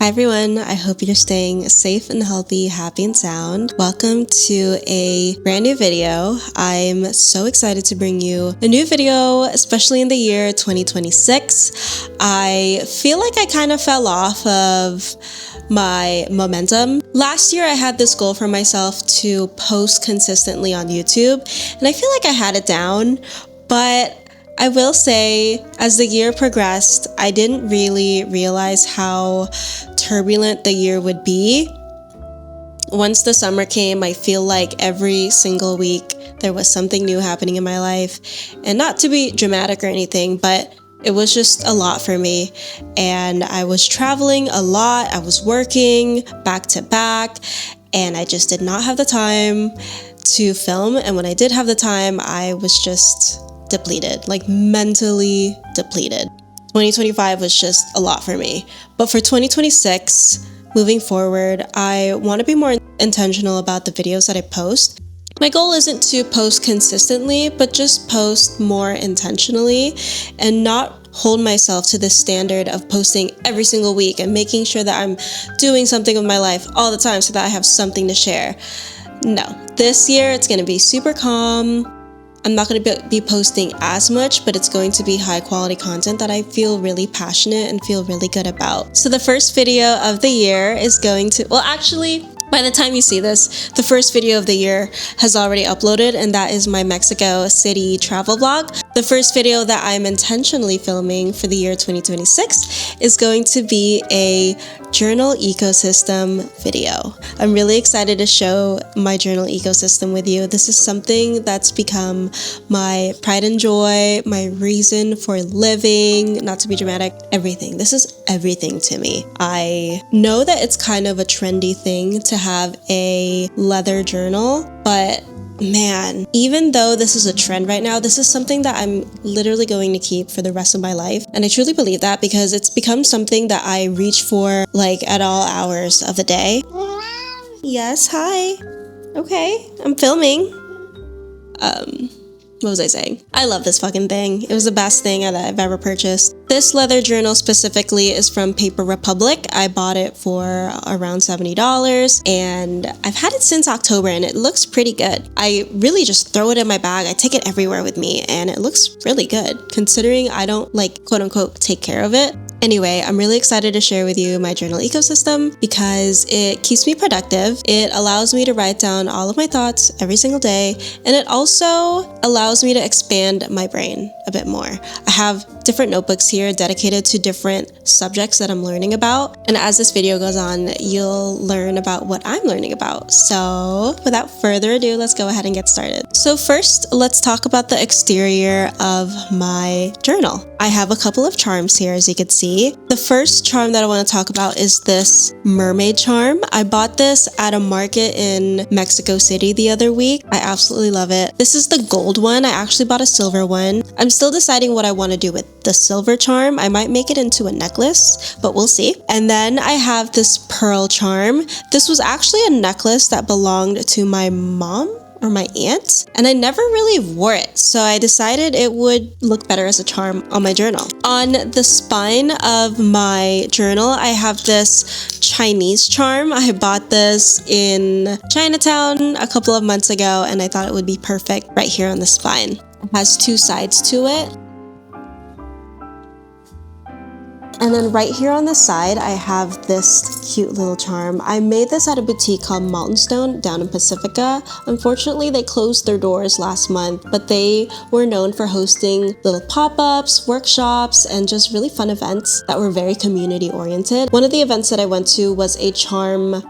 everyone, I hope you're staying safe and healthy, happy and sound. Welcome to a brand new video. I'm so excited to bring you a new video, especially in the year 2026. I feel like I kind of fell off of my momentum. Last year I had this goal for myself to post consistently on YouTube, and I feel like I had it down, but I will say, as the year progressed, I didn't really realize how turbulent the year would be. Once the summer came, I feel like every single week there was something new happening in my life. And not to be dramatic or anything, but it was just a lot for me. And I was traveling a lot, I was working back to back, and I just did not have the time to film. And when I did have the time, I was just depleted, like mentally depleted. 2025 was just a lot for me. But for 2026, moving forward, I want to be more intentional about the videos that I post. My goal isn't to post consistently, but just post more intentionally and not hold myself to the standard of posting every single week and making sure that I'm doing something with my life all the time so that I have something to share. No, this year it's going to be super calm. I'm not going to be posting as much, but it's going to be high quality content that I feel really passionate and feel really good about. So the first video of the year is going to, well, actually, by the time you see this, the first video of the year has already uploaded, and that is my Mexico City travel vlog. The first video that I'm intentionally filming for the year 2026 is going to be a journal ecosystem video. I'm really excited to show my journal ecosystem with you. This is something that's become my pride and joy, my reason for living, not to be dramatic, everything. This is everything to me. I know that it's kind of a trendy thing to have a leather journal, but man, even though this is a trend right now, this is something that I'm literally going to keep for the rest of my life. And I truly believe that because it's become something that I reach for like at all hours of the day. Yes, hi. Okay, I'm filming. What was I saying? I love this fucking thing. It was the best thing that I've ever purchased. This leather journal specifically is from Paper Republic. I bought it for around $70 and I've had it since October and it looks pretty good. I really just throw it in my bag. I take it everywhere with me and it looks really good considering I don't like quote unquote take care of it. Anyway, I'm really excited to share with you my journal ecosystem because it keeps me productive. It allows me to write down all of my thoughts every single day, and it also allows me to expand my brain a bit more. I have different notebooks here dedicated to different subjects that I'm learning about, and as this video goes on, you'll learn about what I'm learning about. So without further ado, let's go ahead and get started. So first, let's talk about the exterior of my journal. I have a couple of charms here, as you can see. The first charm that I want to talk about is this mermaid charm. I bought this at a market in Mexico City the other week. I absolutely love it. This is the gold one. I actually bought a silver one. I'm still deciding what I want to do with the silver charm. I might make it into a necklace, but we'll see. And then I have this pearl charm. This was actually a necklace that belonged to my mom or my aunt, and I never really wore it, so I decided it would look better as a charm on my journal. On the spine of my journal, I have this Chinese charm. I bought this in Chinatown a couple of months ago, and I thought it would be perfect right here on the spine. It has two sides to it. And then right here on the side, I have this cute little charm. I made this at a boutique called Mountain Stone down in Pacifica. Unfortunately, they closed their doors last month, but they were known for hosting little pop-ups, workshops, and just really fun events that were very community oriented. One of the events that I went to was a charm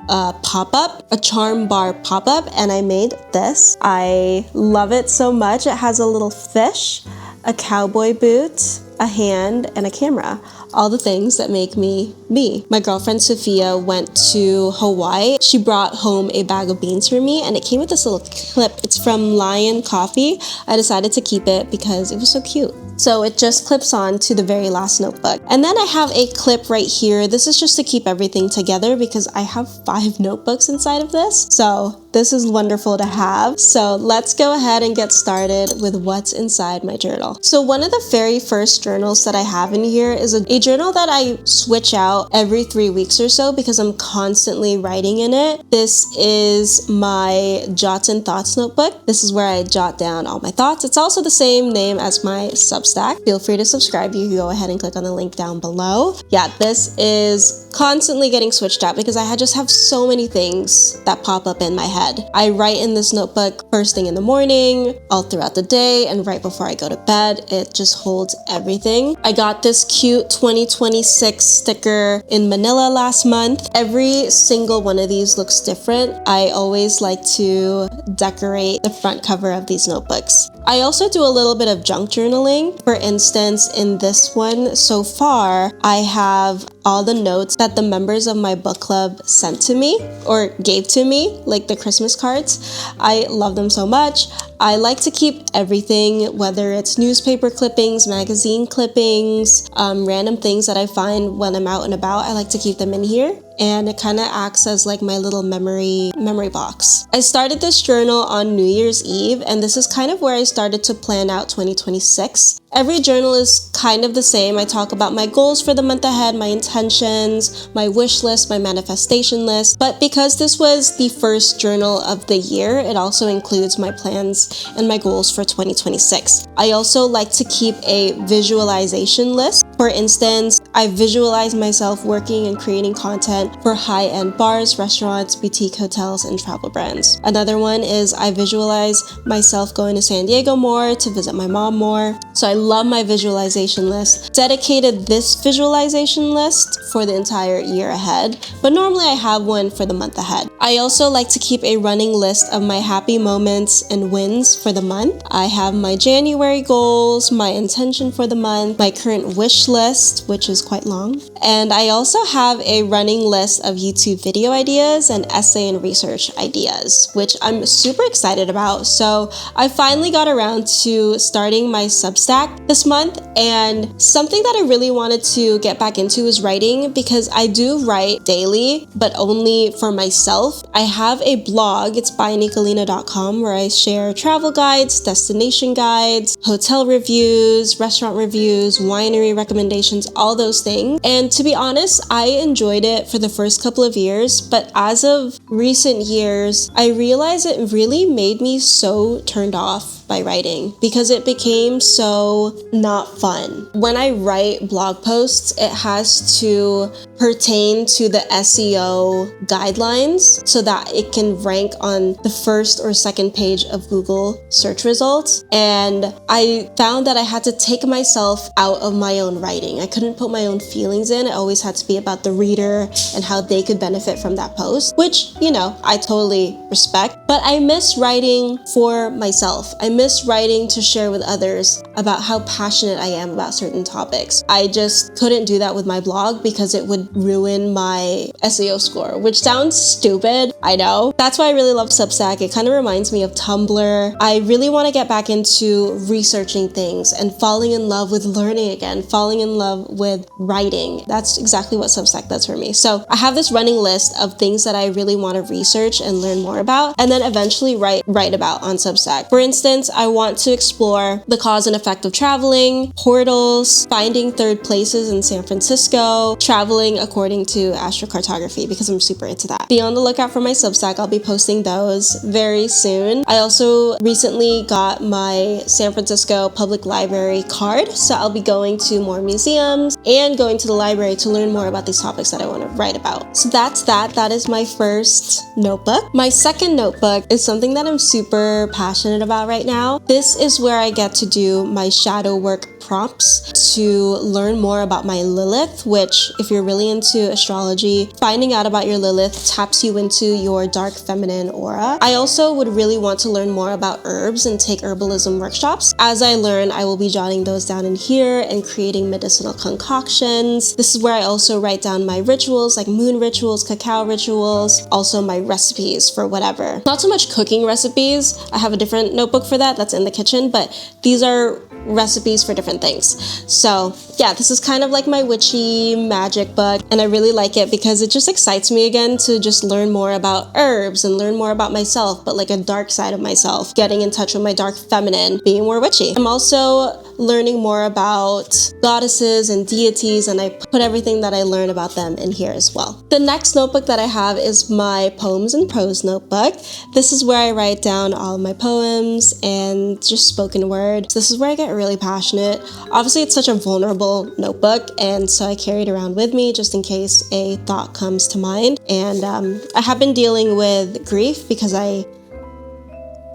pop-up, a charm bar pop-up, and I made this. I love it so much. It has a little fish, a cowboy boot, a hand, and a camera. All the things that make me me. My girlfriend Sophia went to Hawaii. She brought home a bag of beans for me and it came with this little clip. It's from Lion Coffee. I decided to keep it because it was so cute. So it just clips on to the very last notebook. And then I have a clip right here. This is just to keep everything together because I have 5 notebooks inside of this. So this is wonderful to have. So let's go ahead and get started with what's inside my journal. So one of the very first journals that I have in here is a journal that I switch out every 3 weeks or so because I'm constantly writing in it. This is my Jots and Thoughts notebook. This is where I jot down all my thoughts. It's also the same name as my Substack. Feel free to subscribe. You can go ahead and click on the link down below. Yeah, this is constantly getting switched out because I just have so many things that pop up in my head. I write in this notebook first thing in the morning, all throughout the day, and right before I go to bed. It just holds everything. I got this cute 2026 sticker in Manila last month. Every single one of these looks different. I always like to decorate the front cover of these notebooks. I also do a little bit of junk journaling. For instance, in this one so far, I have all the notes that the members of my book club sent to me or gave to me, like the Christmas cards. I love them so much. I like to keep everything, whether it's newspaper clippings, magazine clippings, random things that I find when I'm out and about. I like to keep them in here. And it kind of acts as like my little memory box. I started this journal on New Year's Eve, and this is kind of where I started to plan out 2026. Every journal is kind of the same. I talk about my goals for the month ahead, my intentions, my wish list, my manifestation list. But because this was the first journal of the year, it also includes my plans and my goals for 2026. I also like to keep a visualization list. For instance, I visualize myself working and creating content for high-end bars, restaurants, boutique hotels, and travel brands. Another one is I visualize myself going to San Diego more to visit my mom more. So I love my visualization list. Dedicated this visualization list for the entire year ahead, but normally I have one for the month ahead. I also like to keep a running list of my happy moments and wins for the month. I have my January goals, my intention for the month, my current wish list, which is quite long. And I also have a running list of YouTube video ideas and essay and research ideas, which I'm super excited about. So I finally got around to starting my Substack this month, and something that I really wanted to get back into is writing, because I do write daily, but only for myself. I have a blog, it's bynicolina.com, where I share travel guides, destination guides, hotel reviews, restaurant reviews, winery recommendations, all those things. And to be honest, I enjoyed it for the first couple of years, but as of recent years, I realized it really made me so turned off by writing because it became so not fun. When I write blog posts, it has to pertain to the SEO guidelines so that it can rank on the first or second page of Google search results. And I found that I had to take myself out of my own writing. I couldn't put my own feelings in. It always had to be about the reader and how they could benefit from that post, which, you know, I totally respect. But I miss writing for myself. I miss writing to share with others about how passionate I am about certain topics. I just couldn't do that with my blog because it would ruin my SEO score, which sounds stupid, I know. That's why I really love Substack. It kind of reminds me of Tumblr. I really want to get back into researching things and falling in love with learning again, falling in love with writing. That's exactly what Substack does for me. So I have this running list of things that I really want to research and learn more about, and then eventually write about on Substack. For instance, I want to explore the cause and effect of traveling, portals, finding third places in San Francisco, traveling according to astrocartography, because I'm super into that. Be on the lookout for my Substack. I'll be posting those very soon. I also recently got my San Francisco Public Library card, so I'll be going to more museums and going to the library to learn more about these topics that I want to write about. So that's that. That is my first notebook. My second notebook is something that I'm super passionate about right now. This is where I get to do my shadow work prompts to learn more about my Lilith, which, if you're really into astrology, finding out about your Lilith taps you into your dark feminine aura. I also would really want to learn more about herbs and take herbalism workshops. As I learn, I will be jotting those down in here and creating medicinal concoctions. This is where I also write down my rituals, like moon rituals, cacao rituals, also my recipes for whatever. Not so much cooking recipes. I have a different notebook for that that's in the kitchen, but these are recipes for different things. So yeah, this is kind of like my witchy magic book, and I really like it because it just excites me again to just learn more about herbs and learn more about myself, but like a dark side of myself, getting in touch with my dark feminine, being more witchy. I'm also learning more about goddesses and deities, and I put everything that I learned about them in here as well. The next notebook that I have is my poems and prose notebook. This is where I write down all of my poems and just spoken word. So this is where I get really passionate. Obviously, it's such a vulnerable notebook, and so I carry it around with me just in case a thought comes to mind. And I have been dealing with grief because I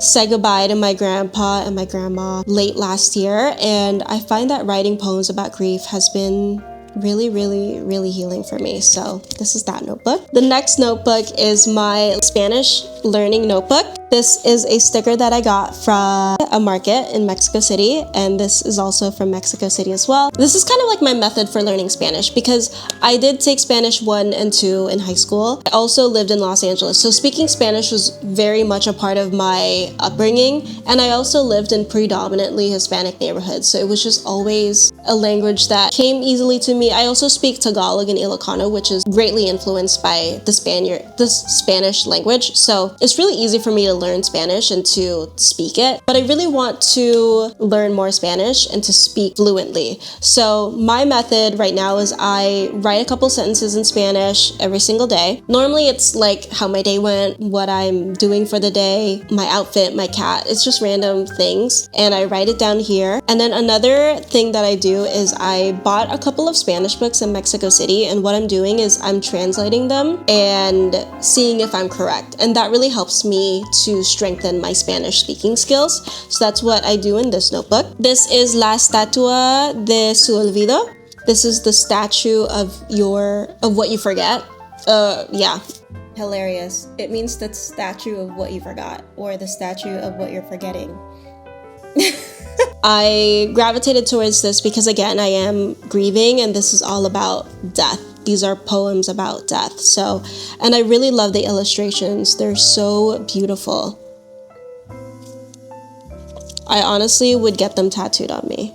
said goodbye to my grandpa and my grandma late last year, and I find that writing poems about grief has been really, really, really healing for me. So this is that notebook. The next notebook is my Spanish learning notebook. This is a sticker that I got from a market in Mexico City, and this is also from Mexico City as well. This is kind of like my method for learning Spanish because I did take Spanish 1 and 2 in high school. I also lived in Los Angeles, so speaking Spanish was very much a part of my upbringing, and I also lived in predominantly Hispanic neighborhoods, so it was just always a language that came easily to me. I also speak Tagalog and Ilocano, which is greatly influenced by the Spanish language, so it's really easy for me to learn Spanish and to speak it, but I really want to learn more Spanish and to speak fluently. So my method right now is I write a couple sentences in Spanish every single day. Normally it's like how my day went, what I'm doing for the day, my outfit, my cat. It's just random things, and I write it down here. And then another thing that I do is I bought a couple of Spanish books in Mexico City, and what I'm doing is I'm translating them and seeing if I'm correct, and that really helps me to strengthen my Spanish speaking skills. So that's what I do in this notebook. This is La Estatua de su Olvido. This is the statue of what you forget. Yeah. Hilarious. It means the statue of what you forgot, or the statue of what you're forgetting. I gravitated towards this because, again, I am grieving, and this is all about death. These are poems about death. So, and I really love the illustrations. They're so beautiful. I honestly would get them tattooed on me.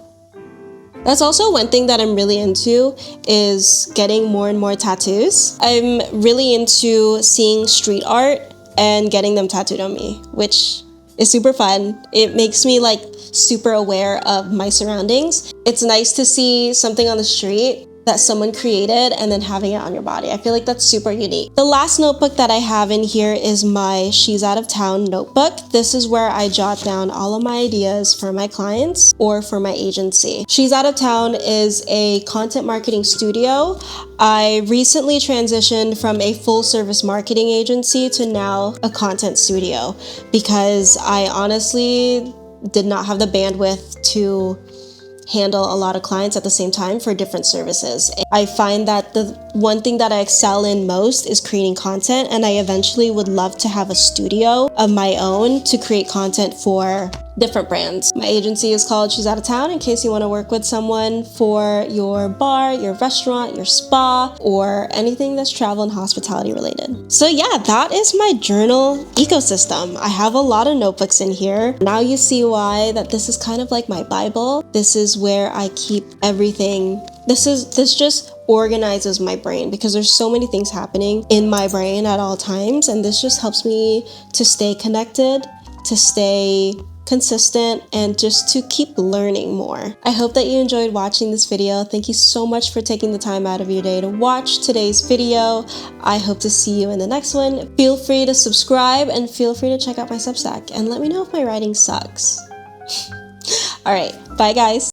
That's also one thing that I'm really into, is getting more and more tattoos. I'm really into seeing street art and getting them tattooed on me, which is super fun. It makes me like super aware of my surroundings. It's nice to see something on the street that someone created and then having it on your body. I feel like that's super unique. The last notebook that I have in here is my She's Out of Town notebook. This is where I jot down all of my ideas for my clients or for my agency. She's Out of Town is a content marketing studio. I recently transitioned from a full service marketing agency to now a content studio because I honestly did not have the bandwidth to handle a lot of clients at the same time for different services. I find that the one thing that I excel in most is creating content, and I eventually would love to have a studio of my own to create content for different brands. My agency is called She's Out of Town, in case you want to work with someone for your bar, your restaurant, your spa, or anything that's travel and hospitality related. So yeah, that is my journal ecosystem. I have a lot of notebooks in here. Now you see why that this is kind of like my Bible. This is where I keep everything. This just organizes my brain because there's so many things happening in my brain at all times, and this just helps me to stay connected, to stay consistent, and just to keep learning more. I hope that you enjoyed watching this video. Thank you so much for taking the time out of your day to watch today's video. I hope to see you in the next one. Feel free to subscribe and feel free to check out my Substack and let me know if my writing sucks. All right, bye guys.